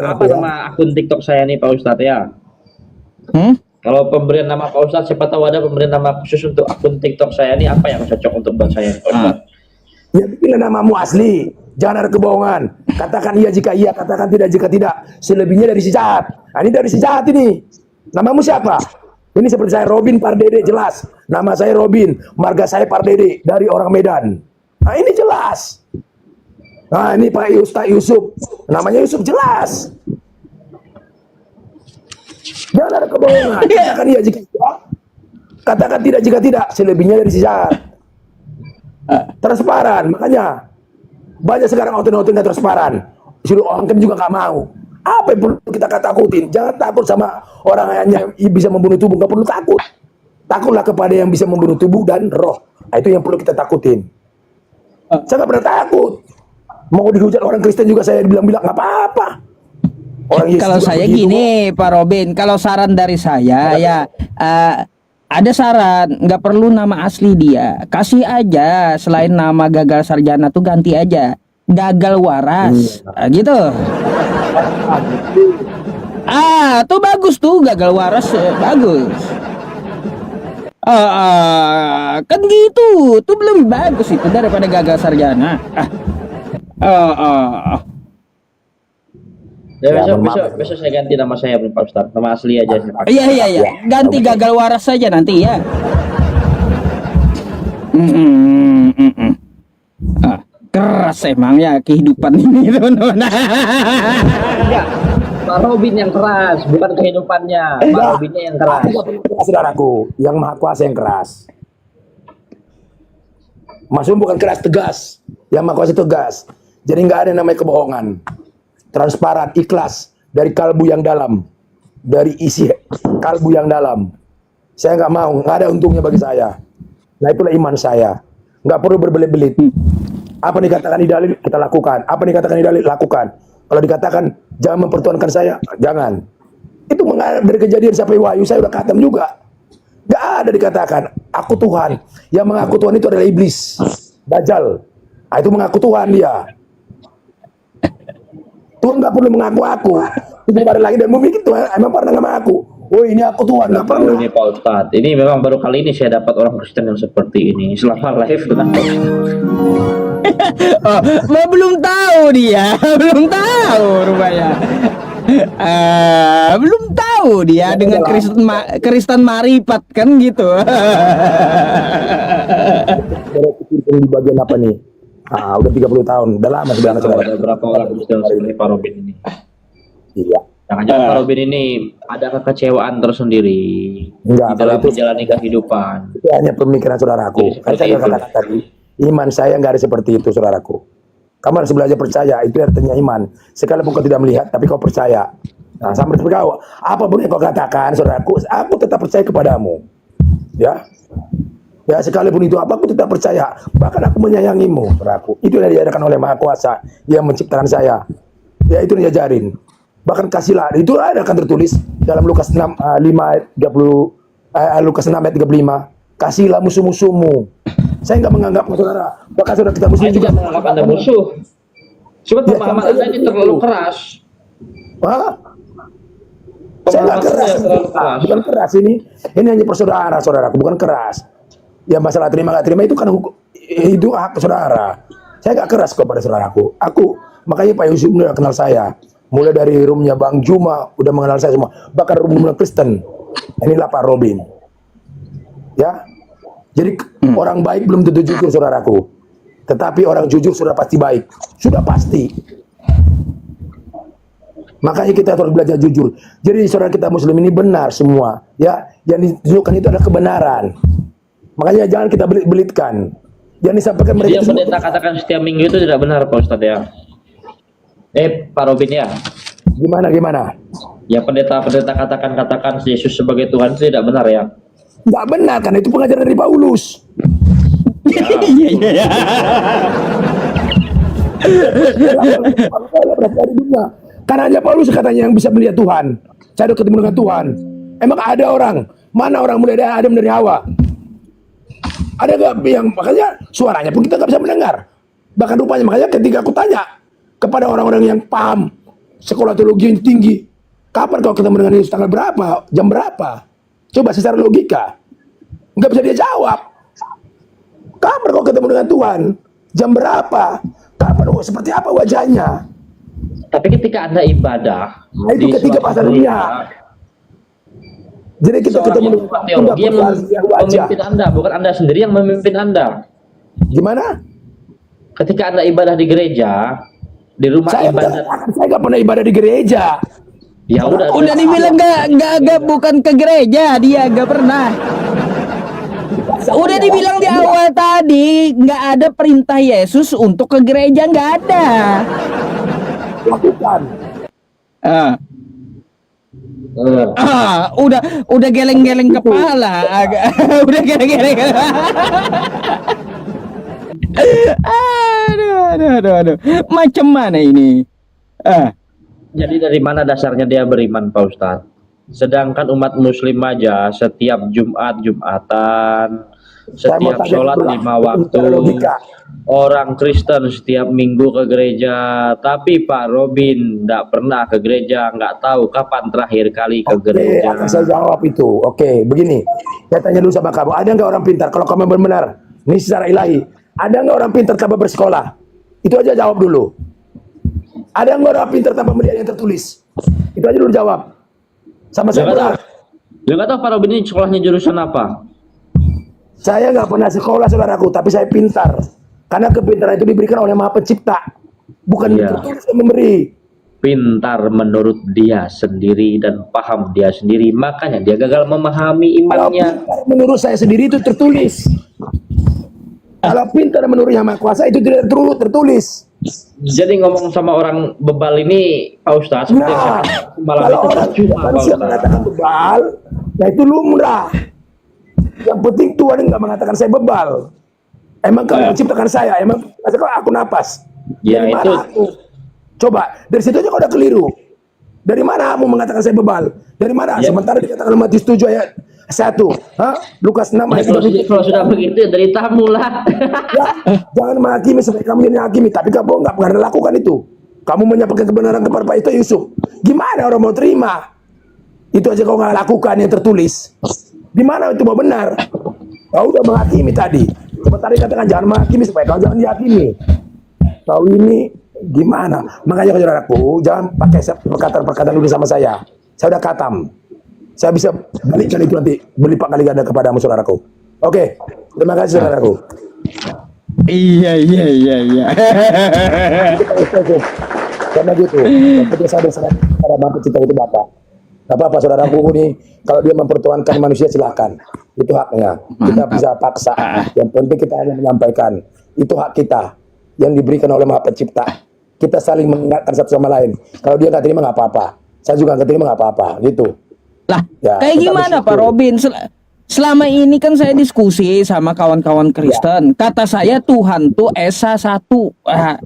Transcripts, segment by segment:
Apa Ya. nama akun TikTok saya nih Pak Ustadz ya? Hmm? Kalau pemberian nama Pak Ustadz, siapa tahu ada pemberian nama khusus untuk akun TikTok saya nih, apa yang cocok untuk buat saya nih, Pak Ustadz? Ya bikinlah namamu asli. Jangan ada kebohongan. Katakan iya jika iya, katakan tidak jika tidak. Selebihnya dari si jahat. Nah, ini dari si jahat ini. Namamu siapa? Ini seperti saya Robin Pardede, jelas. Nama saya Robin, marga saya Pardede, dari orang Medan. Nah, ini jelas. Nah, ini Pak Ustaz Yusuf. Namanya Yusuf, jelas. Jangan ada kebohongan. Katakan iya jika iya, katakan tidak jika tidak. Selebihnya dari si jahat. Transparan, makanya banyak sekarang auto-auto nggak transparan. Suruh orang kan juga nggak mau. Apa yang perlu kita takutin? Jangan takut sama orang yang bisa membunuh tubuh, nggak perlu takut. Takutlah kepada yang bisa membunuh tubuh dan roh. Nah, itu yang perlu kita takutin. Saya nggak pernah takut. Mau dihujat orang Kristen juga saya bilang-bilang nggak apa-apa. Orang Yesus Kalau juga saya begitu. gini, Pak Robin, kalau saran dari saya ya ada saran, nggak perlu nama asli dia, kasih aja selain nama gagal sarjana tuh ganti aja gagal waras, gitu. Tuh bagus tuh gagal waras, bagus. Kan gitu, tuh lebih bagus itu daripada gagal sarjana. Ya, Ya, besok, mohon maaf. besok saya ganti nama saya Pak Ustadz, nama asli aja saya pakai. Iya, ganti gagal waras saja nanti ya. Keras emang ya kehidupan ini teman-teman. Enggak, Pak Robin yang keras, bukan kehidupannya. Pak Enggak. Robinnya yang keras. Aku nggak perlu keras, saudaraku. Yang maha kuasa yang keras. Maksudnya bukan keras, tegas. Yang maha kuasa tegas. Jadi nggak ada yang namanya kebohongan. Transparan, ikhlas dari kalbu yang dalam, dari isi kalbu yang dalam. Saya nggak mau, nggak ada untungnya bagi saya. Nah, itulah iman saya. Nggak perlu berbelit-belit. Apa dikatakan di dalil kita lakukan. Apa dikatakan di dalil lakukan. Kalau dikatakan jangan mempertuhankan saya, jangan. Itu dari kejadian sampai wahyu saya udah khatam juga. Nggak ada dikatakan aku Tuhan. Yang mengaku Tuhan itu adalah iblis, Dajjal. Nah, itu mengaku Tuhan dia. Tuhan nggak perlu mengaku aku. Itu ada lagi dan memiliki Tuhan emang pernah nggak mengaku. Oh ini aku Tuhan, nggak pernah. Ini Pak Ustadz, ini memang baru kali ini saya dapat orang Kristen yang seperti ini selama live dengan Pak Ustadz. Belum tahu dia, belum tahu rupanya. Belum tahu dia dengan Kristen Maripat kan gitu. Di bagian apa nih? Udah 30 tahun, udah lama sebenarnya. Ada berapa orang Kristen seperti Pak Robin ini? Iya. Jangan-jangan Pak Robin ini ada kekecewaan tersendiri Enggak, di dalam kalau itu- menjalani kehidupan. Itu hanya pemikiran saudaraku. Jadi Kan seperti saya itu. katakan tadi, iman saya nggak ada seperti itu, saudaraku. Kamu harus belajar percaya, itu artinya iman. Sekalipun kau tidak melihat, tapi kau percaya. Nah, sama seperti kau, apapun yang kau katakan, saudaraku, aku tetap percaya kepadamu. Ya, ya sekalipun itu apa, aku tetap percaya. Bahkan aku menyayangimu, saudaraku. Itu yang diajarkan oleh Maha Kuasa yang menciptakan saya. Ya itu yang diajarin. Bahkan kasihlah, itu ada kan tertulis dalam Lukas 6 Lukas 6 ayat 35. Kasihlah musuh-musuhmu. Saya nggak menganggap saudara, bahkan saudara kita muslim Saya juga menganggap Anda musuh. Cuma Ya, pemahaman saya Anda ini terlalu keras. Hah? Saya nggak Pemahaman keras, Anda terlalu keras. bukan keras ini hanya persaudara, saudaraku, bukan keras. Ya masalah terima nggak terima itu kan itu hak saudara. Saya nggak keras kepada saudaraku. Aku makanya Pak Yusuf udah kenal saya. Mulai dari roomnya Bang Juma udah mengenal saya semua. Bahkan room Kristen. Inilah Pak Robin. Ya. Jadi orang baik belum tentu jujur saudaraku. Tetapi orang jujur sudah pasti baik. Sudah pasti. Makanya kita harus belajar jujur. Jadi saudara kita muslim ini benar semua. Ya, yang ditunjukkan itu adalah kebenaran. Makanya jangan kita belit-belitkan. Yang disampaikan Jadi mereka yang itu pendeta katakan setiap minggu itu tidak benar Pak Ustadz ya? Pak Robin ya? gimana? Ya pendeta-pendeta katakan Yesus sebagai Tuhan itu tidak benar ya? Nggak benar, karena itu pengajaran dari Paulus. Iya. Dari dunia. Karena hanya Paulus katanya yang bisa melihat Tuhan. Saya udah ketemu dengan Tuhan. Emang ada orang? Mana orang mulai dari Adam dari Hawa? Ada gak yang makanya suaranya pun kita gak bisa mendengar. Bahkan rupanya makanya ketika aku tanya kepada orang-orang yang paham sekolah teologi yang tinggi. Kapan kau ketemu dengan Yesus? Tanggal berapa? Jam berapa? Coba secara logika. Nggak bisa dia jawab. Kapan kau ketemu dengan Tuhan? Jam berapa? Kapan? Seperti apa wajahnya? Tapi ketika Anda ibadah Nah, itu di ketiga suatu bahasa dunia. Jadi kita seorang ketemu yang dengan bukan Tuhan, teologi yang yang wajah. memimpin Anda, bukan Anda sendiri yang memimpin Anda. Gimana? Ketika Anda ibadah di gereja, di rumah Saya ibadat, nggak pernah ibadah di gereja. ya udah. Udah dibilang gak bukan ke gereja, dia gak pernah. Udah dibilang di awal tadi, nggak ada perintah Yesus untuk ke gereja, nggak ada. Lakukan. Ah, udah geleng-geleng kepala, udah geleng-geleng. Aduh. Macam mana ini? Jadi dari mana dasarnya dia beriman, Pak Ustadz? Sedangkan umat Muslim aja setiap Jumatan, setiap sholat 5 waktu, orang Kristen setiap minggu ke gereja. Tapi Pak Robin nggak pernah ke gereja, nggak tahu kapan terakhir kali ke gereja. Akan saya jawab itu. Oke, begini. Saya tanya dulu sama kamu. Ada nggak orang pintar? Kalau kamu benar, ini secara ilahi. Ada nggak orang pintar tanpa bersekolah? Itu aja jawab dulu. Ada nggak orang pintar tanpa melihat yang tertulis? Itu aja dulu jawab. Sama saya benar. Dia nggak tahu Pak Robin ini sekolahnya jurusan apa? Saya nggak pernah sekolah, saudaraku, tapi saya pintar. Karena kepintaran itu diberikan oleh Maha Pencipta, bukan Iya. tertulis yang memberi. Pintar menurut dia sendiri dan paham dia sendiri, makanya dia gagal memahami Kalau imannya. pintar menurut saya sendiri itu tertulis. Kalau pintar menurut Yang Maha Kuasa itu tidak tertulis. Jadi ngomong sama orang bebal ini, Pak Ustadz, seperti yang Nah, saya malam kalau itu orang percuma, Pak manusia Ustadz. mengatakan bebal, nah itu lumrah. Yang penting Tuhan nggak mengatakan saya bebal. Emang kau yang menciptakan saya? Emang aku napas? Ya, Dari mana itu. aku? Coba dari situ aja kau udah keliru. Dari mana kamu mengatakan saya bebal? Dari mana? Ya. Sementara dikatakan Matius 7 ayat 1, Lukas 6 ayat Kalau sudah begitu ya dari tamu lah. Ya, jangan menghakimi supaya kamu yang menghakimi. Tapi kamu nggak pernah lakukan itu. Kamu menyampaikan kebenaran kepada Pak itu Yusuf. Gimana orang mau terima? Itu aja kau nggak lakukan yang tertulis. Di mana itu mau benar? Kau udah menghakimi tadi. Sementara dikatakan jangan menghakimi supaya kau jangan dihakimi. Kau ini gimana? Makanya saudaraku, jangan pakai perkataan-perkataan dulu sama saya. Saya udah katam. Saya bisa balikkan itu nanti berlipat kali ganda kepadamu, saudaraku. Oke, terima kasih saudaraku. Iya. Karena gitu, seperti saya berserah pada Maha Pencipta itu Bapak. Gak apa-apa saudaraku ini, kalau dia mempertuhankan manusia silakan. Itu haknya. Kita bisa paksa. Yang penting kita hanya menyampaikan. Itu hak kita yang diberikan oleh Maha Pencipta. Kita saling mengingatkan satu sama lain. Kalau dia nggak terima nggak apa-apa. Saya juga nggak terima nggak apa-apa. Gitu. Lah, Ya, kayak kita gimana bersyukur. Pak Robin? Selama ini kan saya diskusi sama kawan-kawan Kristen. Kata saya Tuhan tuh Esa 1,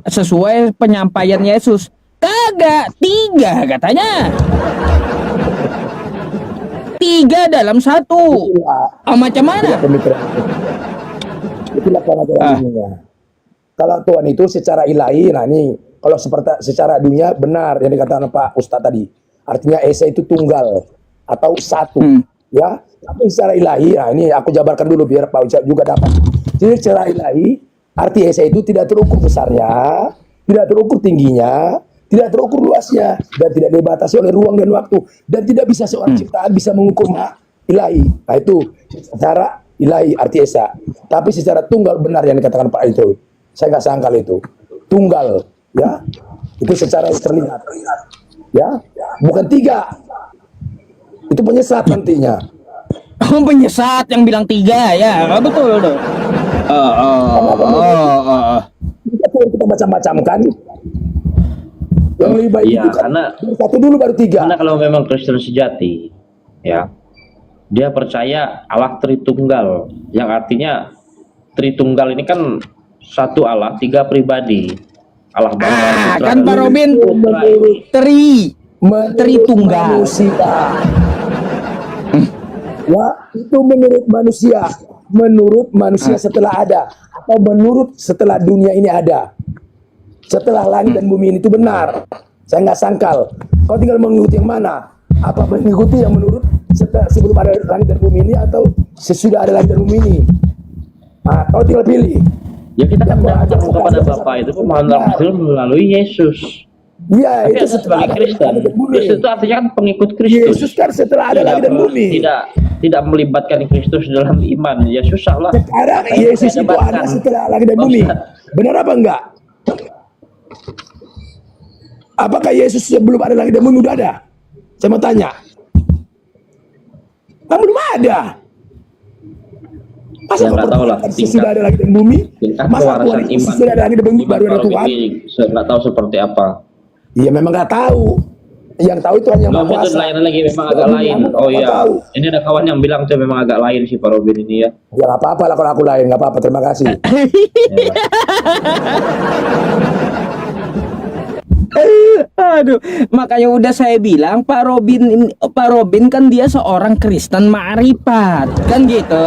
sesuai penyampaian Yesus. Kagak, 3 katanya. 3 dalam 1. Macam mana? Pemikiran itu. Itulah pengajaran dunia. Kalau Tuhan itu secara ilahi, nah ini kalau secara dunia benar yang dikatakan Pak Ustadz tadi. Artinya Esa itu tunggal atau 1. Ya, tapi secara ilahi, nah ini aku jabarkan dulu biar Pak Ustadz juga dapat. Jadi secara ilahi, arti Esa itu tidak terukur besarnya, tidak terukur tingginya, tidak terukur luasnya, dan tidak dibatasi oleh ruang dan waktu, dan tidak bisa seorang ciptaan bisa mengukur hak ilahi. Nah itu secara ilahi arti Esa. Tapi secara tunggal benar yang dikatakan Pak itu. Saya nggak sangkal itu. Tunggal, ya. Itu secara terlihat. Ya, bukan 3. Itu penyesat nantinya. Penyesat yang bilang 3 ya, betul tuh. Kita macam-macamkan. Yang lebih baik Iya, itu kan karena 1 dulu baru 3. Karena kalau memang Kristen sejati, ya, dia percaya Allah Tritunggal, yang artinya Tritunggal ini kan satu Allah, 3 pribadi. Allah Bapa, Putra, Kan Pak dan Robin Putra. Tritunggal. Manusia. Ya, itu menurut manusia. Menurut manusia setelah ada. Atau menurut setelah dunia ini ada. Setelah langit dan bumi ini itu benar. Saya nggak sangkal. Kau tinggal mengikuti yang mana? Apa mengikuti yang menurut sebelum ada langit dan bumi ini atau sesudah ada langit dan bumi ini? Nah, kau tinggal pilih. Ya kita kan Ya, datang gua kepada ajak Bapa itu sekarang. mohon melalui Yesus. Iya, Tapi itu ada setelah sebagai ada Kristen. langit dan bumi. Kristus itu artinya kan pengikut Kristus. Yesus kan setelah ada langit dan bumi. Tidak melibatkan Kristus dalam iman. Ya susah lah. Sekarang Yesus itu ada setelah langit dan bumi. Benar apa enggak? Apakah Yesus sebelum ada langit dan bumi udah ada? Saya mau tanya. Kan belum ada. Masa Ya, kau nggak tahu lah, percaya sesudah ada langit dan bumi? Tingkat Masa kewarasan kau iman. sesudah ada langit dan bumi baru ada Kalau Tuhan? ini saya nggak tahu seperti apa. Iya memang nggak tahu. Yang tahu itu hanya yang Belum Maha itu Kuasa. lain lagi memang agak Kalau lain. kamu Oh nggak iya, tahu. ini ada kawan yang bilang tuh memang agak lain sih Pak Robin ini ya. Ya nggak apa-apa lah kalau aku lain, nggak apa-apa. Terima kasih. Ya. Aduh, makanya udah saya bilang Pak Robin kan dia seorang Kristen ma'rifat, kan gitu.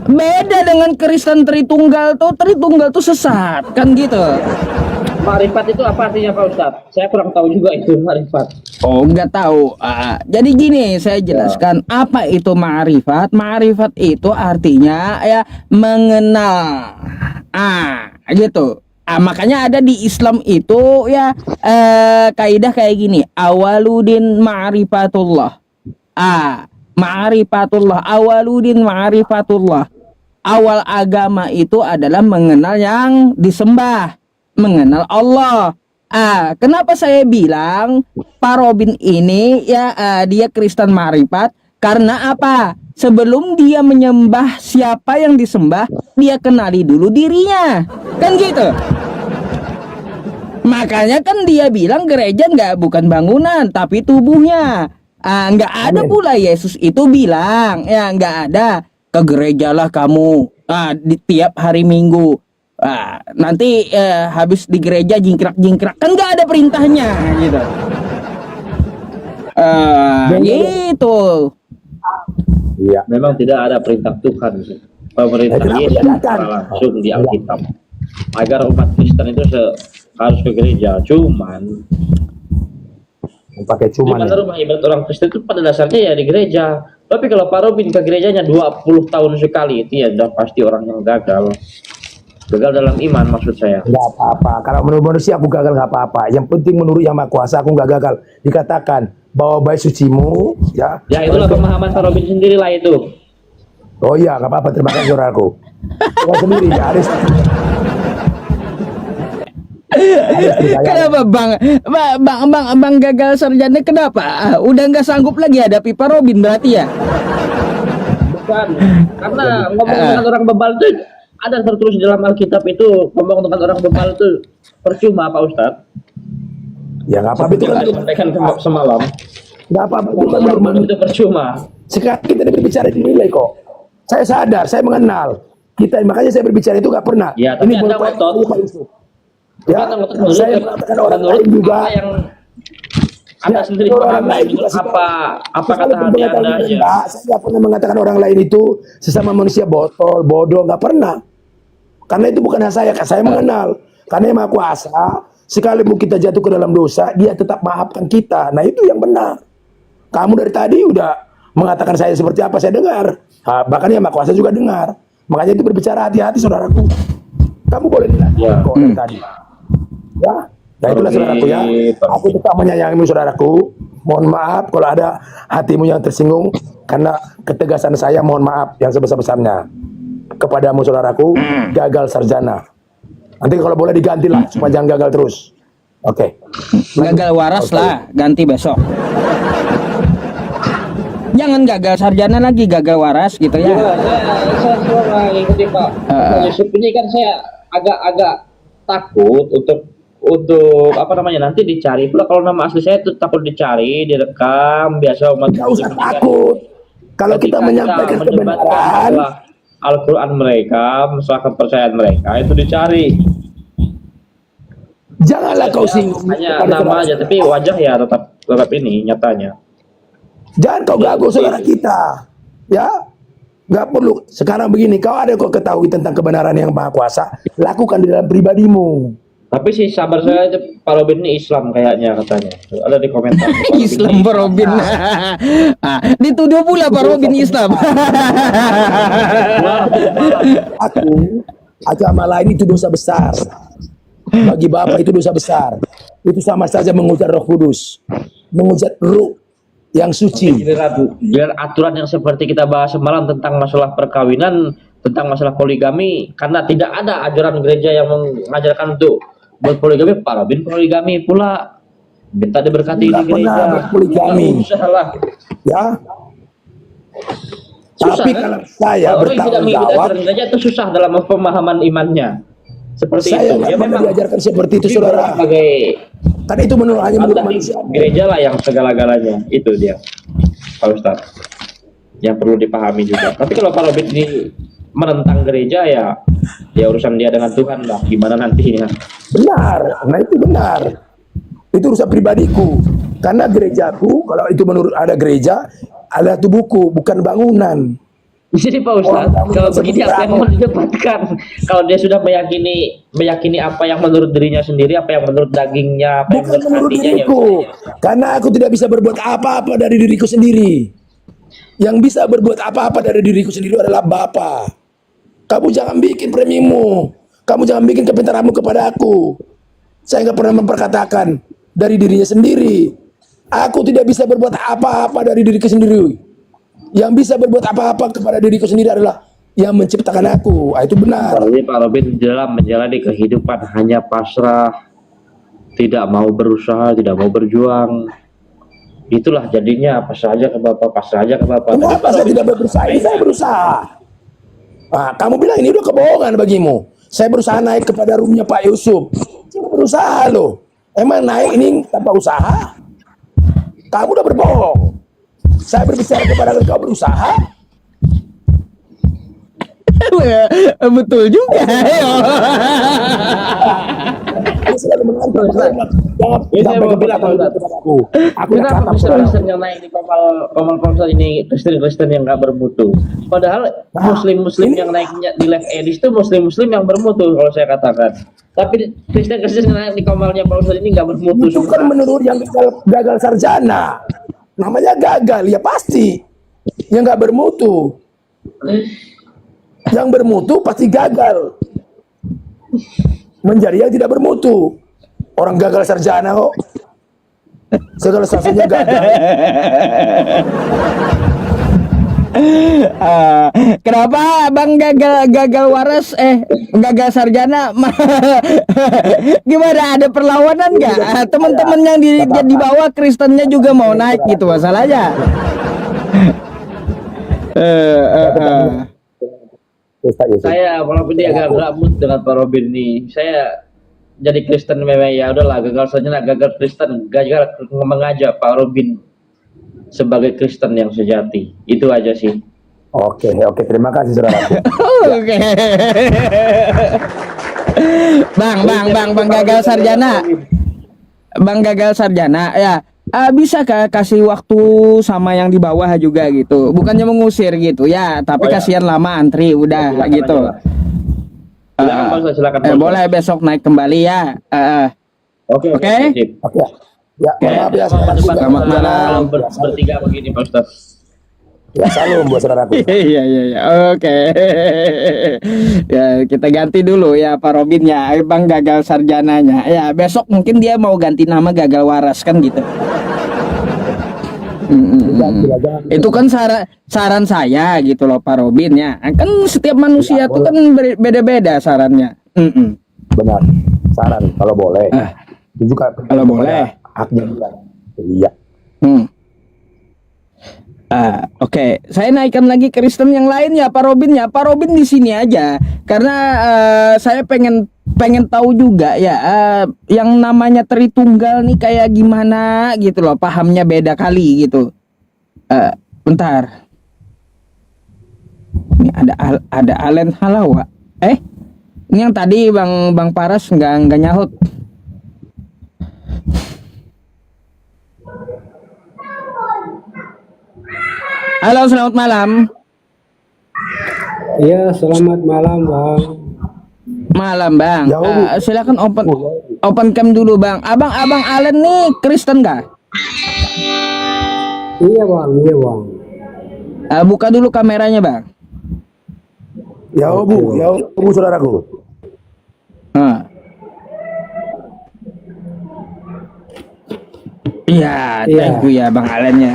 Beda dengan Kristen Tritunggal tuh sesat, kan gitu. Marifat itu apa artinya Pak Ustadz? Saya kurang tahu juga itu marifat. Oh, nggak tahu. Jadi gini, saya jelaskan apa itu ma'rifat. Ma'rifat itu artinya ya mengenal. Gitu. Makanya ada di Islam itu ya kaidah kayak gini. Awaludin ma'rifatullah. Ma'rifatullah. Awaludin ma'rifatullah. Awal agama itu adalah mengenal yang disembah, mengenal Allah. Kenapa saya bilang Pak Robin ini ya dia Kristen ma'rifat? Karena apa? Sebelum dia menyembah siapa yang disembah, dia kenali dulu dirinya, kan gitu. Makanya kan dia bilang gereja bukan bangunan tapi tubuhnya. Nggak ada Amin. pula Yesus itu bilang ya nggak ada, ke gerejalah kamu di tiap hari Minggu. Nanti habis di gereja jingkrak-jingkrak, kan nggak ada perintahnya gitu. Gitu. Iya. Memang tidak ada perintah Tuhan. Pemerintah Kenapa Yesus diadakan? secara langsung di Alkitab agar umat Kristen itu harus ke gereja. Cuman Pakai di cuman. mana rumah ibadat orang Kristen itu pada dasarnya ya di gereja. Tapi kalau Pak Robin ke gerejanya 20 tahun sekali, itu ya udah pasti orang yang gagal. Gagal dalam iman maksud saya. Nggak apa-apa. Kalau menurut manusia aku gagal nggak apa-apa. Yang penting menurut Yang Maha Kuasa aku nggak gagal. Dikatakan bawa bayi sucimu, ya. Ya itulah pemahaman Pak Robin sendiri lah itu. Oh iya, nggak apa-apa. Terima kasih saudaraku. Saya sendiri ya. Kenapa bang gagal sarjana kenapa? Udah nggak sanggup lagi hadapi Pak Robin berarti ya? Bukan, karena ngomong dengan orang bebal itu ada tertulis di dalam Alkitab itu, ngomong dengan orang bebal itu percuma Pak Ustadz. Ya nggak apa-apa itu kan. Kita sampaikan semalam, Nggak apa-apa itu kan ngomong normal. itu percuma. Sekarang kita berbicara dinilai kok. Saya sadar, saya mengenal. Makanya saya berbicara itu nggak pernah. Ya, tapi Anda menurut ngotot. Pak Yusuf. Ya, Anda ngotot saya mengatakan orang lain juga. apa yang Anda sendiri orang pahami, lain juga menurut apa kata Sekalipun hati pengetahuan Anda kita aja. enggak, saya nggak pernah mengatakan orang lain itu sesama manusia botol, bodoh, nggak pernah. Karena itu bukan hak saya, saya mengenal. Karena Yang Maha Kuasa, sekalipun kita jatuh ke dalam dosa, Dia tetap maafkan kita. Nah itu yang benar. Kamu dari tadi udah mengatakan saya seperti apa, saya dengar. Bahkan Yang Maha Kuasa juga dengar. Makanya itu berbicara hati-hati saudaraku. Kamu boleh dilakukan kok dari tadi. Ya, nah itulah saudaraku ya. Aku tetap menyayangimu saudaraku. Mohon maaf kalau ada hatimu yang tersinggung karena ketegasan saya. Mohon maaf yang sebesar-besarnya kepadamu saudaraku. Gagal sarjana. Nanti kalau boleh digantilah supaya jangan gagal terus. Oke. Gagal waras lah, ganti besok. Jangan gagal sarjana lagi, gagal waras gitu ya. Saya selalu ngikuti Pak Yusuf ini kan saya agak takut untuk apa namanya nanti dicari pula kalau nama asli saya itu takut dicari, direkam biasa umat. Nggak usah takut. Kalau kita menyampaikan kebenaran, masalah Al-Quran mereka, masalah kepercayaan mereka itu dicari. janganlah kau singgung. Hanya kepada nama saudara. aja, tapi wajah ya tetap ini nyatanya. Jangan kau ganggu saudara kita. Ya, nggak perlu. Sekarang begini, kau ada kau ketahui tentang kebenaran Yang Maha Kuasa, lakukan di dalam pribadimu. Tapi sih sabar saya aja, Pak Robin ini Islam kayaknya katanya. Ada di komentar. Pak Robin Islam ini Pak Robin. Dituduh pula Pak Robin Islam. Aku, agama lain itu dosa besar. Bagi Bapak itu dosa besar. Itu sama saja mengujar Roh Kudus, mengujar Ruh yang suci. Biar aturan yang seperti kita bahas semalam tentang masalah perkawinan, tentang masalah poligami, karena tidak ada ajaran gereja yang mengajarkan untuk berpoligami. Pak Robin poligami pula, minta diberkati di Nggak pernah gereja. berpoligami. Salah. Ya. Susah, Tapi kan? kalau saya Pak Robin tidak bertanggung mengikuti jawab, aturan gereja itu susah dalam pemahaman imannya. Seperti saya itu. nggak Ya pernah memang diajarkan seperti itu, Tapi saudara. sebagai Karena itu hanya menurut Tadi manusia. gereja lah yang segala-galanya, itu dia Pak Ustadz yang perlu dipahami juga. Tapi kalau Pak Robin ini menentang gereja, ya urusan dia dengan Tuhan lah, gimana nantinya. Benar, nah itu benar. Itu urusan pribadiku. Karena gerejaku, kalau itu menurut ada gereja, ada tubuhku, bukan bangunan. Jadi Pak Ustadz, kalau begini apa yang mau didapatkan? Kalau dia sudah meyakini apa yang menurut dirinya sendiri, apa yang menurut dagingnya, apa yang Bukan menurut hatinya, diriku. Karena aku tidak bisa berbuat apa-apa dari diriku sendiri. Yang bisa berbuat apa-apa dari diriku sendiri adalah Bapa. Kamu jangan bikin premimu. Kamu jangan bikin kepintaranmu kepada aku. Saya nggak pernah memperkatakan dari dirinya sendiri. Aku tidak bisa berbuat apa-apa dari diriku sendiri. Yang bisa berbuat apa-apa kepada diriku sendiri adalah yang menciptakan aku. Itu benar. Jadi Pak Robin dalam menjalani kehidupan hanya pasrah, tidak mau berusaha, tidak mau berjuang. Itulah jadinya pasrah aja ke Bapak, pasrah aja ke Bapak. Kenapa saya tidak berusaha? Ini saya berusaha. Nah, kamu bilang ini udah kebohongan bagimu. Saya berusaha naik kepada roomnya Pak Yusuf. Saya berusaha loh. Emang naik ini tanpa usaha? Kamu udah berbohong. Saya berbicara kepada kau berusaha. Betul juga. Dia selalu mengantar. Saya mau bilang Pak Ustadz, Aku kenapa Kristen yang naik di komal konser ini Kristen yang nggak bermutu? Padahal Muslim yang naiknya di live edis itu Muslim yang bermutu kalau saya katakan. Tapi Kristen yang naik di komalnya Pak Ustadz ini nggak bermutu. itu kan menurut yang gagal sarjana. Namanya gagal, ya pasti. Yang nggak bermutu. Yang bermutu pasti gagal. Menjadi yang tidak bermutu. Orang gagal sarjana kok. Segala sesuatunya gagal. Kenapa Bang gagal waras gagal sarjana? Gimana, ada perlawanan nggak? Teman-teman yang di bawah Kristennya juga mau naik gitu masalahnya. Saya walaupun dia agak gabut dengan Pak Robin nih, saya jadi Kristen memang ya udahlah, gagal saja gagal Kristen, gagal mengajak Pak Robin sebagai Kristen yang sejati. Itu aja sih. Oke, terima kasih saudara. Oke. Bang gagal sarjana. Bang gagal sarjana ya. Bisa kasih waktu sama yang di bawah juga gitu. Bukannya mengusir gitu ya, tapi kasihan lama antri udah Silakan gitu. Silakan Pak Ustadz, silakan Pak Ustadz. Boleh besok naik kembali ya. Oke. Oke. Sip. Oke. Ya, maaf ya saudara. Selamat malam. Bertiga begini Pak Ustadz. Ya, salam buat saudaraku. Iya. Oke. Ya, kita ganti dulu ya Pak Robinnya. Bang gagal sarjananya. Ya, besok mungkin dia mau ganti nama gagal waras kan gitu. Itu kan saran saya gitu loh Pak Robin ya. Kan setiap manusia tuh kan beda-beda sarannya. Benar. Saran kalau boleh. Itu juga Kalau boleh. Haknya juga. Iya. Oke. Saya naikkan lagi Kristen yang lain ya Pak Robin ya. Pak Robin di sini aja karena saya pengen tahu juga ya yang namanya Tritunggal nih kayak gimana gitu loh, pahamnya beda kali gitu. Bentar. Ini ada Alen Halawa. Ini yang tadi Bang Paras nggak nyaut. Halo, selamat malam. Iya, selamat malam, Bang. Malam bang. Ya, Bu. Silakan open cam dulu bang. Abang Allen nih Kristen gak? Iya bang, iya bang. Buka dulu kameranya bang. Ya Bu, ya Bu saudaraku. Iya, thank you ya bang Allen ya.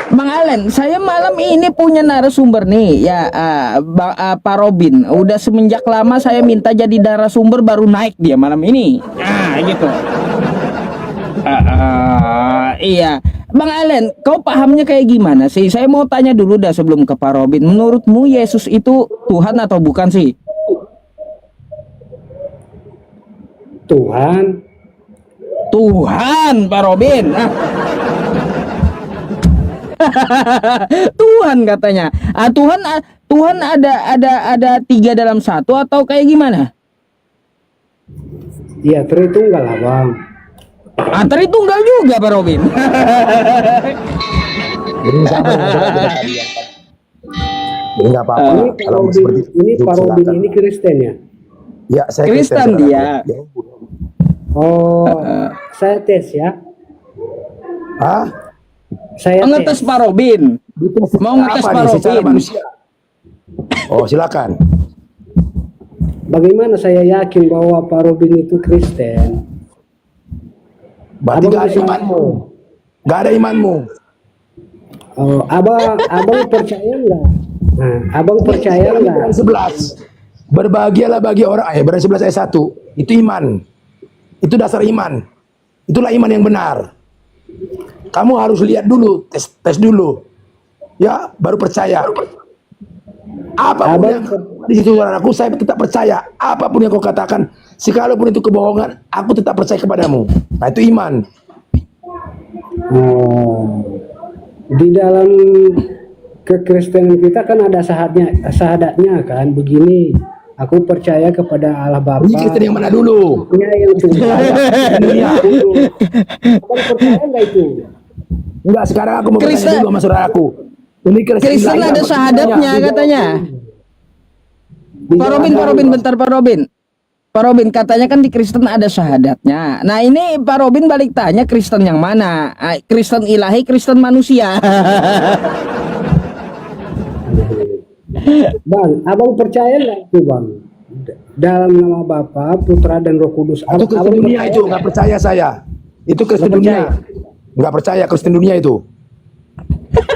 Bang Allen, saya malam ini punya narasumber nih ya, Pak Robin. Udah semenjak lama saya minta jadi narasumber, baru naik dia malam ini. Gitu. Iya, Bang Allen, kau pahamnya kayak gimana sih? Saya mau tanya dulu dah sebelum ke Pak Robin. Menurutmu Yesus itu Tuhan atau bukan sih? Tuhan. Tuhan, Pak Robin. Tuhan katanya. Tuhan ada 3 dalam 1 atau kayak gimana? Iya, Tritunggal lah bang. Tritunggal juga Pak Robin. Jadi sama dengan saudara kita tadi yang tadi. Jadi nggak apa-apa. Ini Kalau seperti ini itu, Pak Robin silakan. ini Kristen ya? Ya, saya Kristen saudaraku. dia. Ya, Bu. Oh, saya tes ya. Hah? Saya Ngetes tes. Pak Robin. Mau ngetes Apa Pak nih, secara Robin. manusia? Oh, silakan. Bagaimana saya yakin bahwa Pak Robin itu Kristen? Berarti Abang nggak ada bisa- imanmu. Nggak ada imanmu. Oh, abang percaya nggak? Nah, abang percaya nggak? Ibrani 11. Berbahagialah bagi orang, Ibrani 11 ayat 1. Itu iman. Itu dasar iman. Itulah iman yang benar. Kamu harus lihat dulu, tes dulu. Ya, baru percaya. Apapun Abang- yang di situ saudaraku, saya tetap percaya. Apapun yang kau katakan, sekalipun itu kebohongan, aku tetap percaya kepadamu. Nah, itu iman. Oh, di dalam kekristenan kita kan ada syahadatnya kan begini. Aku percaya kepada Allah Bapa. Ini Kristen yang mana dulu? Yang tunggal. Dunia. Abang percaya nggak itu? Enggak, sekarang aku mau Kristen- bertanya dulu sama saudaraku. Ini Kristen lain ada apa? syahadatnya katanya. Di Pak dalam- Robin, bentar Pak Robin. Pak Robin, katanya kan di Kristen ada syahadatnya. Nah ini Pak Robin balik tanya, Kristen yang mana? Kristen ilahi, Kristen manusia. Bang, abang percaya nggak itu bang? Dalam nama Bapa, Putra dan Roh Kudus. Itu Kristen Abang dunia percaya itu, nggak? nggak percaya saya. Itu Kristen Nggak dunia. percaya? Nggak percaya Kristen dunia itu.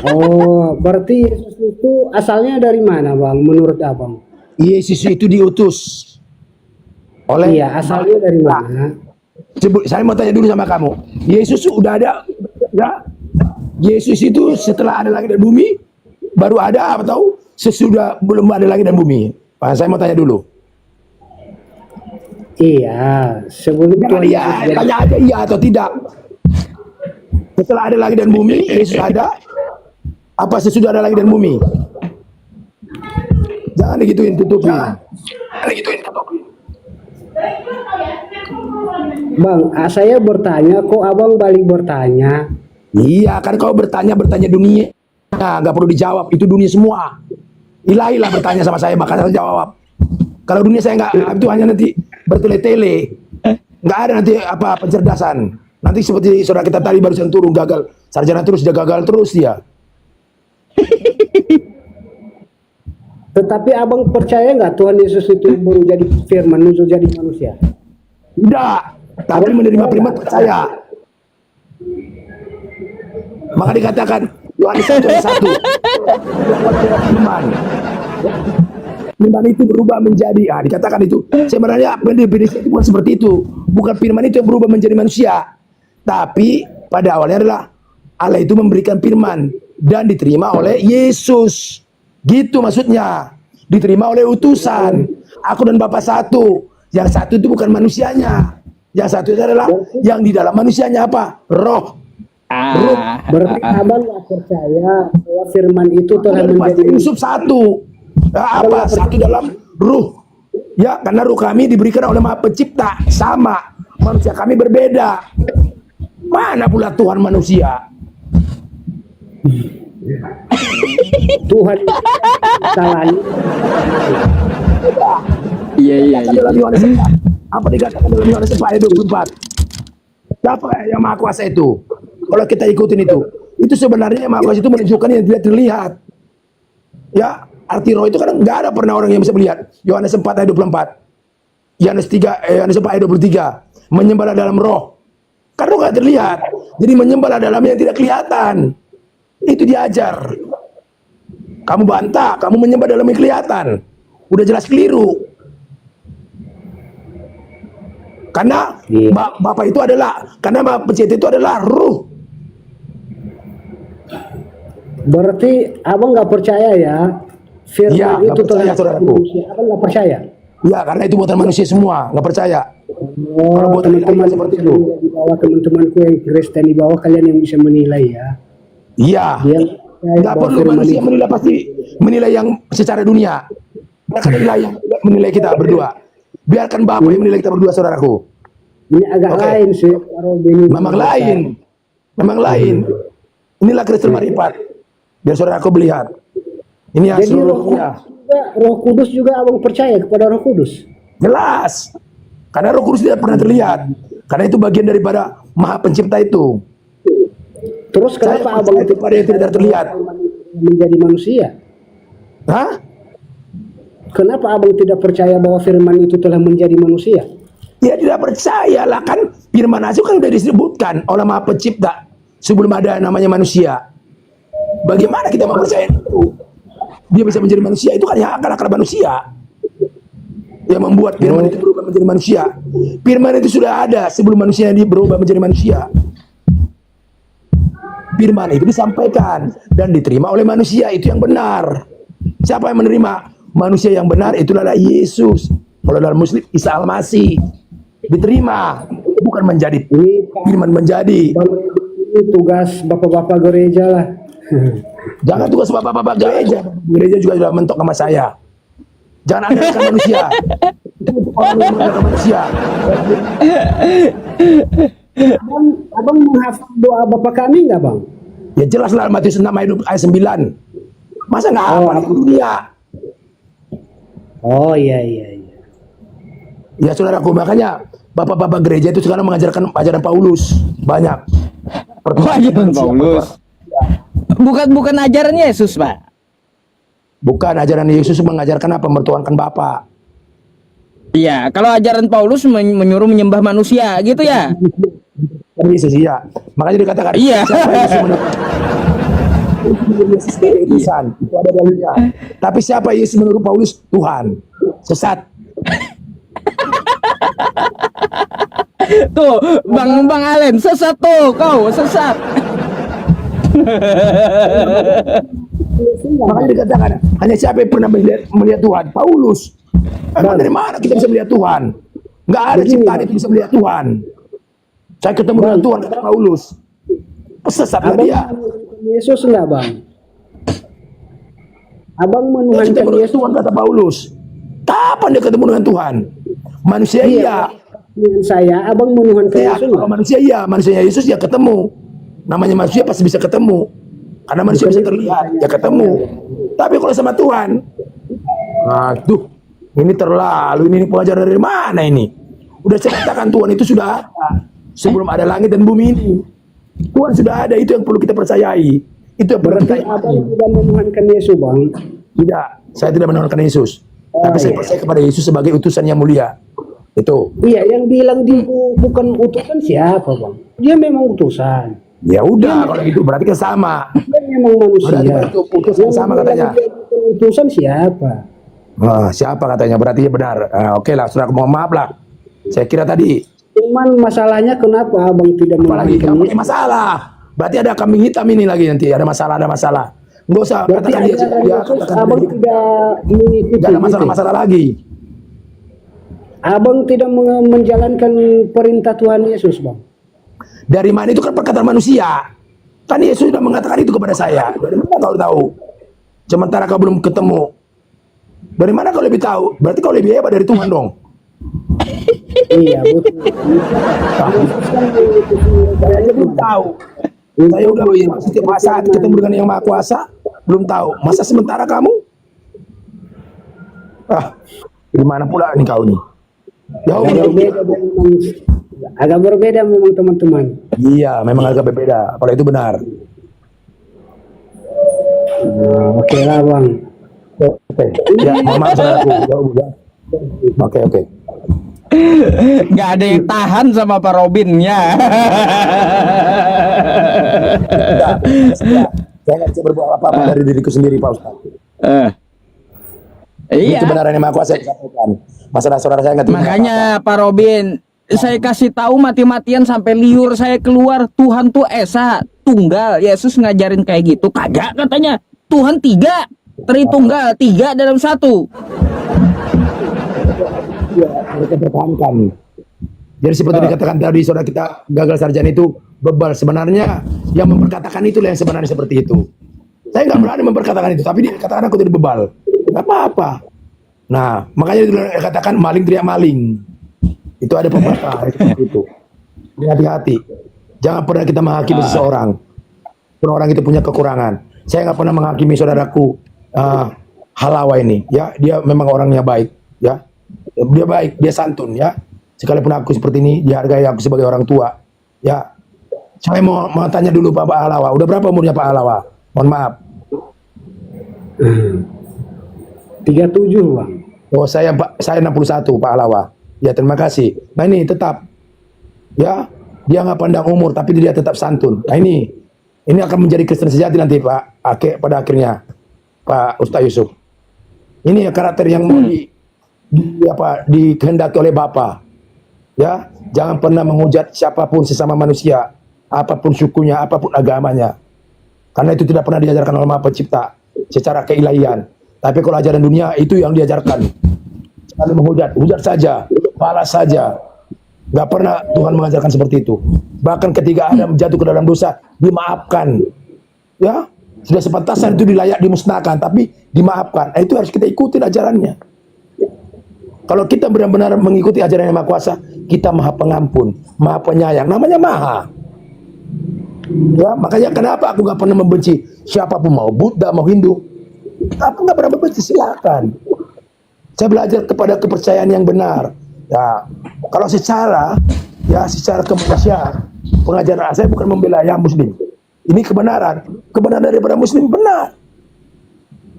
Oh, berarti Yesus itu asalnya dari mana bang? Menurut abang? Yesus itu diutus oleh Iya, asalnya dari mana? Saya mau tanya dulu sama kamu. Yesus udah ada, ya? Yesus itu setelah ada langit dan bumi baru ada atau sesudah belum ada langit dan bumi? Nah, saya mau tanya dulu. Iya, sebelum Jangan Tuhan iya, Yesus jadi- tanya aja iya atau tidak. Setelah ada langit dan bumi, Yesus ada. Apa sesudah ada langit dan bumi? Jangan digituin, tutupin. Bang, saya bertanya, kok abang balik bertanya? Iya, kan kau bertanya dunia. Nah, nggak perlu dijawab, itu dunia semua. Ilahi lah bertanya sama saya, bakal saya jawab. Kalau dunia saya nggak, itu hanya nanti bertele-tele. Nggak ada nanti apa pencerdasan. Nanti seperti saudara kita tadi barusan turun gagal, sarjana terus dia gagal terus dia. Tetapi abang percaya nggak Tuhan Yesus itu baru jadi firman, muncul jadi manusia? Tidak, tapi menerima firman percaya. Maka dikatakan Yohanes 1 ayat 1. Firman. Firman itu berubah menjadi, dikatakan itu. Sebenarnya definisi itu bukan seperti itu. Bukan firman itu yang berubah menjadi manusia. Tapi pada awalnya adalah Allah itu memberikan firman dan diterima oleh Yesus. Gitu maksudnya. Diterima oleh utusan. Aku dan Bapa satu. Yang satu itu bukan manusianya. Yang satu itu adalah yang di dalam manusianya apa? Roh. Berarti abang nggak percaya bahwa firman itu telah menjadi Yusuf satu. Apa? Satu dalam ruh. Ya, karena ruh kami diberikan oleh Maha Pencipta. Sama. Manusia kami berbeda. Mana pula Tuhan manusia? Tuhan salahnya. Iya iya Dikatakan iya. dalam Yohanes 4. Apa dikatakan dalam Yohanes 4 ayat 24? Siapa yang maha kuasa itu? Kalau kita ikutin itu sebenarnya yang maha kuasa itu menunjukkan yang tidak terlihat. Ya, arti roh itu kan nggak ada pernah orang yang bisa melihat. Yohanes 4 ayat 24. Yohanes 4 ayat 23. Menyembahlah dalam roh. Kan roh nggak terlihat. Jadi menyembahlah dalam yang tidak kelihatan. Itu diajar. Kamu bantah, kamu menyembah dalam yang kelihatan. Udah jelas keliru. Karena Bapak itu adalah, karena Bapak pencipta itu adalah ruh. Berarti abang nggak percaya ya firman Ya, nggak itu percaya, telah saudaraku. manusia. Abang nggak percaya. Ya, karena itu buatan manusia semua, nggak percaya. Oh, Kalau buatan teman-teman ilahi seperti itu. di bawah, teman-temanku yang Kristen di bawah, kalian yang bisa menilai ya. Iya. Dia Nggak perlu manusia menilai, pasti menilai yang secara dunia. Biarkan yang menilai kita berdua. Biarkan Bapak yang menilai kita berdua, saudaraku. Ini agak Oke. lain sih. Kalau Benny Memang lain. Memang lain. Inilah Kristen Maripat. Biar saudaraku melihat. Ini yang Jadi seluruhnya. Roh Kudus juga abang percaya kepada Roh Kudus. Jelas. Karena Roh Kudus tidak pernah terlihat. Karena itu bagian daripada Maha Pencipta itu. Terus Saya kenapa percaya abang kepada yang tidak terlihat. menjadi manusia? Hah? Kenapa abang tidak percaya bahwa firman itu telah menjadi manusia? Ya tidak percaya lah, kan firman itu kan sudah disebutkan oleh Maha Pencipta sebelum ada namanya manusia. Bagaimana kita mau percaya itu? Dia bisa menjadi manusia, itu kan hanya akal-akal manusia yang membuat firman itu berubah menjadi manusia. Firman itu sudah ada sebelum manusia berubah menjadi manusia. Firman itu disampaikan dan diterima oleh manusia, itu yang benar. Siapa yang menerima? Manusia yang benar itulah Yesus. Kalau dalam Muslim, Isa Al-Masih. Diterima, bukan menjadi. Firman menjadi. Ini tugas bapak-bapak gereja lah. Jangan tugas bapak-bapak gereja. Gereja juga sudah mentok sama saya. Jangan andalkan manusia. Itu untuk orang yang mengandalkan manusia. Abang menghafal doa bapak kami nggak bang? Ya jelas lah Matius 6 ayat 9. Masa nggak hafal itu dunia? Oh iya. Ya saudaraku, makanya bapak-bapak gereja itu sekarang mengajarkan ajaran Paulus banyak. Ajaran Paulus. Bukan ajaran Yesus, Pak. Bukan ajaran Yesus mengajarkan apa? Mertuankan Bapa. Iya, kalau ajaran Paulus menyuruh menyembah manusia gitu ya. Yesus iya. Makanya dikatakan Iya. siapa yang Yesus menurut Yesus utusan, itu ada dalilnya. Tapi siapa Yesus menurut Paulus? Tuhan. Sesat. Tuh, Bang Alen, sesat tuh, kau sesat. Makanya dikatakan hanya siapa yang pernah melihat Tuhan? Paulus. Emang dari mana kita bisa melihat Tuhan? Nggak ada ciptaan itu bisa melihat Tuhan. Saya ketemu dengan Tuhan, kata Paulus. Pesesatlah dia. Yesus enggak bang? Abang Saya menuhankan ketemu dengan Yesus. Tuhan, kata Paulus. Kapan dia ketemu dengan Tuhan? Manusia iya. Dengan saya, abang menuhankan Ya, Yesus kalau enggak? manusia iya, manusia Yesus ya ketemu. Namanya manusia pasti bisa ketemu. Karena manusia bisa terlihat, ya ketemu. Tapi kalau sama Tuhan, aduh, ini terlalu, ini pengajaran dari mana ini? Udah ceritakan Tuhan itu sudah ada. Sebelum ada langit dan bumi ini. Tuhan sudah ada, itu yang perlu kita percayai. Itu yang perlu kita Berarti abang tidak menuhankan Yesus bang? Tidak, saya tidak menawarkan Yesus. Tapi saya percaya kepada Yesus sebagai utusan yang mulia. Itu. Iya, yang bilang dia bukan utusan siapa bang? Dia memang utusan. Ya udah, kalau gitu berarti kan sama. Dia memang manusia. Berarti utusan sama katanya. Utusan siapa? Siapa katanya? Berarti ya benar. Oke lah, sudah mohon maaf lah. Saya kira tadi. Cuman masalahnya kenapa abang tidak Apalagi menuhankan kamu Yesus? masalah. Berarti ada kambing hitam ini lagi nanti. Ada masalah, ada masalah. Nggak usah Berarti katakan dia. ajaran Ya, Yesus katakan abang dia. tidak mengikuti. Nggak ada gitu. masalah-masalah lagi. Abang tidak menjalankan perintah Tuhan Yesus bang. Dari mana itu kan perkataan manusia. Kan Yesus sudah mengatakan itu kepada saya. Dari mana kau tahu? Sementara kau belum ketemu. Dari mana kau lebih tahu? Berarti kau lebih hebat dari Tuhan dong. Iya betul. Saya aja belum tahu. Saya udah setiap saat ketemu dengan yang Maha Kuasa, belum tahu. Masa sementara kamu? Gimana pula nih kau nih? Ya, agak berbeda memang teman-teman. iya, memang agak berbeda. Kalau itu benar. Nah, oke lah bang. Oke. Ya, mohon maaf saudaraku. Ya udah. Oke. Nggak ada yang tahan sama Pak Robin ya. Saya nggak bisa berbuat apa-apa dari diriku sendiri, Pak Ustaz. Ini Iya. kebenaran yang Maha Kuasa yang disampaikan. Masalah saudara saya nggak terima Makanya Pak Robin, saya kasih tahu mati-matian sampai liur saya keluar, Tuhan tuh esa tunggal. Yesus ngajarin kayak gitu, kagak katanya. Tuhan tiga, Tritunggal, tiga dalam satu. Ya, mereka pertahankan. Jadi seperti dikatakan tadi saudara kita gagal sarjana itu bebal. Sebenarnya yang memperkatakan itulah yang sebenarnya seperti itu. Saya nggak berani memperkatakan itu, tapi dia katakan aku tidak bebal. Nggak apa-apa. Nah, makanya dikatakan maling teriak maling. Itu ada pepatah seperti itu. Hati-hati. Jangan pernah kita menghakimi seseorang. Pun orang itu punya kekurangan. Saya nggak pernah menghakimi saudaraku Halawa ini. Ya, dia memang orangnya baik. Ya, dia baik, dia santun. Ya, sekalipun aku seperti ini, dihargai aku sebagai orang tua. Ya, saya mau tanya dulu Pak Halawa. Udah berapa umurnya Pak Halawa? Mohon maaf. 37 bang. Oh, saya 61 Pak Halawa. Ya, terima kasih. Nah ini tetap, ya, dia nggak pandang umur, tapi dia tetap santun. Nah ini akan menjadi Kristen sejati nanti Pak. Pada akhirnya Pak Ustaz Yusuf. Ini ya karakter yang mau dikehendaki oleh Bapa. Ya, jangan pernah menghujat siapapun sesama manusia, apapun sukunya, apapun agamanya. Karena itu tidak pernah diajarkan oleh Maha Pencipta secara keilahian. Tapi kalau ajaran dunia itu yang diajarkan. Sekali hujat saja, balas saja. Gak pernah Tuhan mengajarkan seperti itu. Bahkan ketika Adam jatuh ke dalam dosa, dimaafkan. Ya, sudah sepantasnya itu dimusnahkan, tapi dimaafkan. Nah, itu harus kita ikuti ajarannya. Kalau kita benar-benar mengikuti ajaran yang Maha Kuasa, kita Maha Pengampun, Maha Penyayang. Namanya Maha. Ya, makanya kenapa aku gak pernah membenci siapapun, mau Buddha, mau Hindu. Aku gak pernah membenci, silakan. Saya belajar kepada kepercayaan yang benar. Ya, kalau secara kemanusiaan, pengajaran saya bukan membela yang Muslim. Ini kebenaran daripada Muslim benar.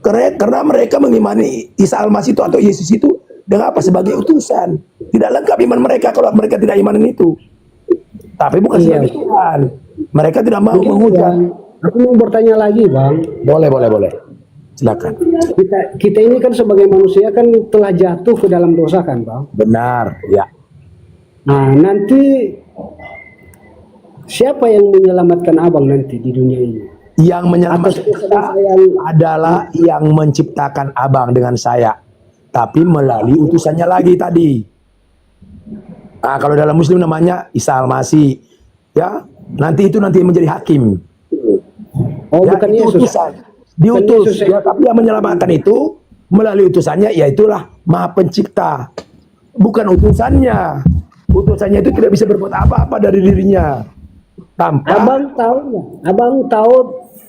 Karena mereka mengimani Isa Al-Masih itu atau Yesus itu dengan apa? Sebagai utusan. Tidak lengkap iman mereka kalau mereka tidak imanin itu. Tapi bukan sebagai Tuhan. Mereka tidak mau menghujat. Aku mau bertanya lagi bang. Boleh. Silakan. Kita ini kan sebagai manusia kan telah jatuh ke dalam dosa kan bang. Benar, ya. Nah nanti siapa yang menyelamatkan abang nanti di dunia ini? Yang menyelamatkan kita adalah yang menciptakan abang dengan saya, tapi melalui utusannya lagi tadi. Nah, kalau dalam Muslim namanya Isa Al-Masih, ya. Nanti menjadi hakim. Oh, ya, bukan itu Yesus. utusan. Diutus, ya, tapi yang menyelamatkan itu melalui utusannya, yaitulah Maha Pencipta. Bukan utusannya. Utusannya itu tidak bisa berbuat apa-apa dari dirinya. Tanpa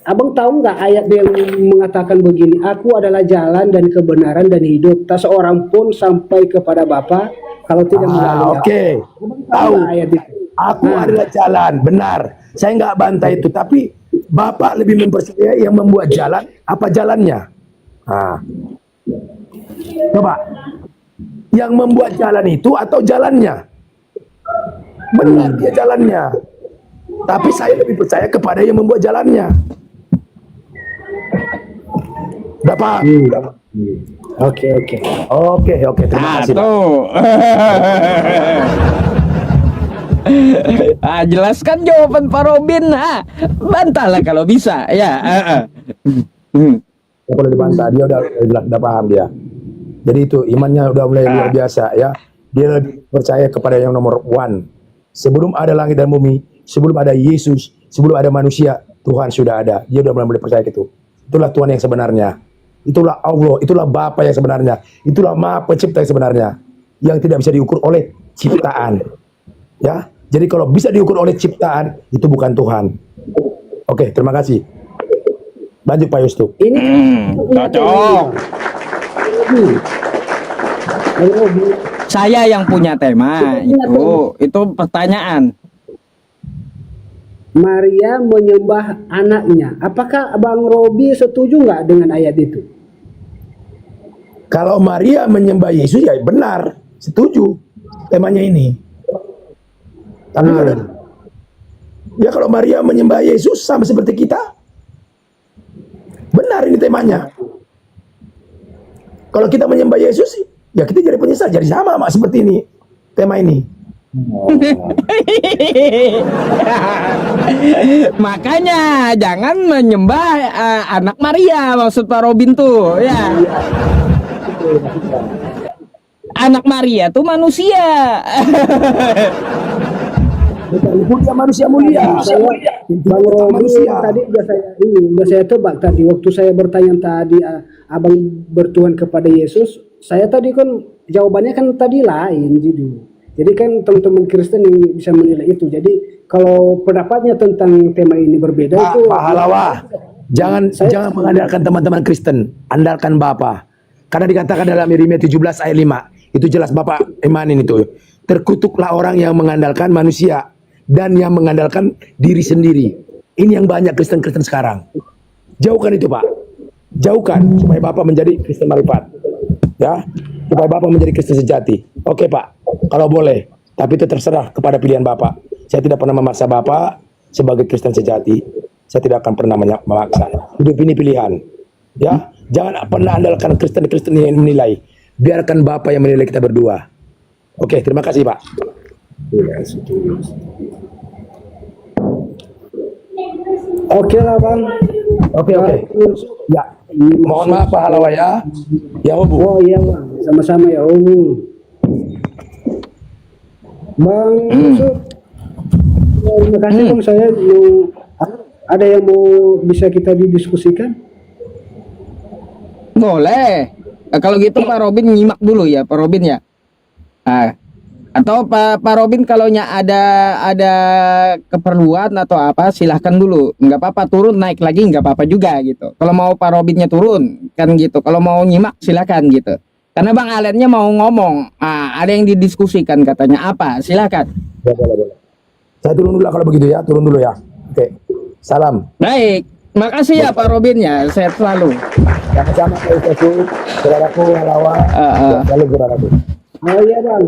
Abang tahu nggak ayat yang mengatakan begini, aku adalah jalan dan kebenaran dan hidup, tak seorang pun sampai kepada Bapa kalau tidak melalui aku. Oke. Tahu. Ayat itu. Aku adalah jalan, benar. Saya nggak bantah itu, tapi Bapak lebih mempercayai yang membuat jalan apa jalannya? Nah. Coba. Yang membuat jalan itu atau jalannya? Benar dia jalannya. Tapi saya lebih percaya kepada yang membuat jalannya. Udah paham? Oke. Terima kasih. Jelaskan jawaban Pak Robin. Bantahlah kalau bisa. Ya. Ya, kalau dibantah dia udah paham dia. Jadi itu imannya udah mulai luar biasa ya. Dia lebih percaya kepada yang nomor one. Sebelum ada langit dan bumi, sebelum ada Yesus, sebelum ada manusia, Tuhan sudah ada. Dia udah mulai percaya gitu. Itulah Tuhan yang sebenarnya. Itulah Allah, itulah Bapa yang sebenarnya. Itulah Maha Pencipta yang sebenarnya. Yang tidak bisa diukur oleh ciptaan. Ya. Jadi kalau bisa diukur oleh ciptaan, itu bukan Tuhan. Oke, terima kasih. Lanjut Pak Yustu. Ini Cocok. Bang Robi, Saya yang punya tema itu pertanyaan. Maria menyembah anaknya. Apakah Bang Robi setuju nggak dengan ayat itu? Kalau Maria menyembah Yesus ya benar, setuju temanya ini. Tapi ya kalau Maria menyembah Yesus sama seperti kita, benar ini temanya. Kalau kita menyembah Yesus, ya kita jadi penyesal, jadi sama seperti ini tema ini. Makanya jangan menyembah anak Maria, maksud Pak Robin tuh ya. Anak Maria tuh manusia. Bukan dia manusia mulia. Bang Robi Manusia. tadi udah saya tebak tadi waktu saya bertanya tadi, abang bertuhan kepada Yesus, saya tadi kan jawabannya kan tadi lain gitu. Jadi kan teman-teman Kristen yang bisa menilai itu. Jadi kalau pendapatnya tentang tema ini berbeda itu Pak Halawa, jangan mengandalkan teman-teman Kristen, andalkan Bapa. Karena dikatakan dalam Yeremia 17 ayat 5, itu jelas Bapak imanin itu. Terkutuklah orang yang mengandalkan manusia dan yang mengandalkan diri sendiri. Ini yang banyak Kristen-Kristen sekarang. Jauhkan itu, Pak. Jauhkan supaya Bapak menjadi Kristen marifat. Ya, supaya Bapak menjadi Kristen sejati. Oke, Pak. Kalau boleh, tapi itu terserah kepada pilihan Bapak. Saya tidak pernah memaksa Bapak sebagai Kristen sejati. Saya tidak akan pernah memaksa. Hidup ini pilihan. Ya, jangan pernah andalkan Kristen-Kristen yang menilai. Biarkan Bapak yang menilai kita berdua. Oke, terima kasih, Pak. oke lah Bang. Oke. Ya, mohon maaf Pak Halawa ya. Ya, Bu. Oh iya Bang, sama-sama ya Bang Yusuf. Terima kasih Bang, saya ada yang mau bisa kita didiskusikan? Boleh. Kalau gitu Pak Robin nyimak dulu ya, Pak Robin ya. Atau Pak Robin kalau ada keperluan atau apa silahkan dulu, nggak apa-apa, turun naik lagi nggak apa-apa juga gitu. Kalau mau Pak Robinnya turun kan gitu, kalau mau nyimak silahkan gitu. Karena Bang Alennya mau ngomong, ada yang didiskusikan katanya apa, silahkan. Ya, boleh. Saya turun dulu kalau begitu ya, turun dulu ya. Oke, salam. Baik, makasih ya Pak Robin ya, sehat selalu. Sama-sama Pak Yusuf, saudaraku Halawa, selalu saudaraku. Oh iya Bang.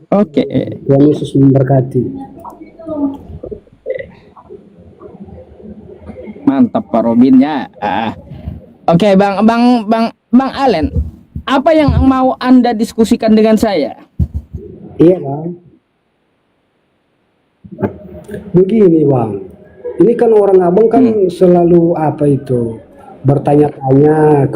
Oke. Tuhan Yesus memberkati. Mantap Pak Robin ya. Oke, Bang Alen, apa yang mau Anda diskusikan dengan saya? Iya Bang. Begini Bang, ini kan orang abang kan selalu apa itu bertanya-tanya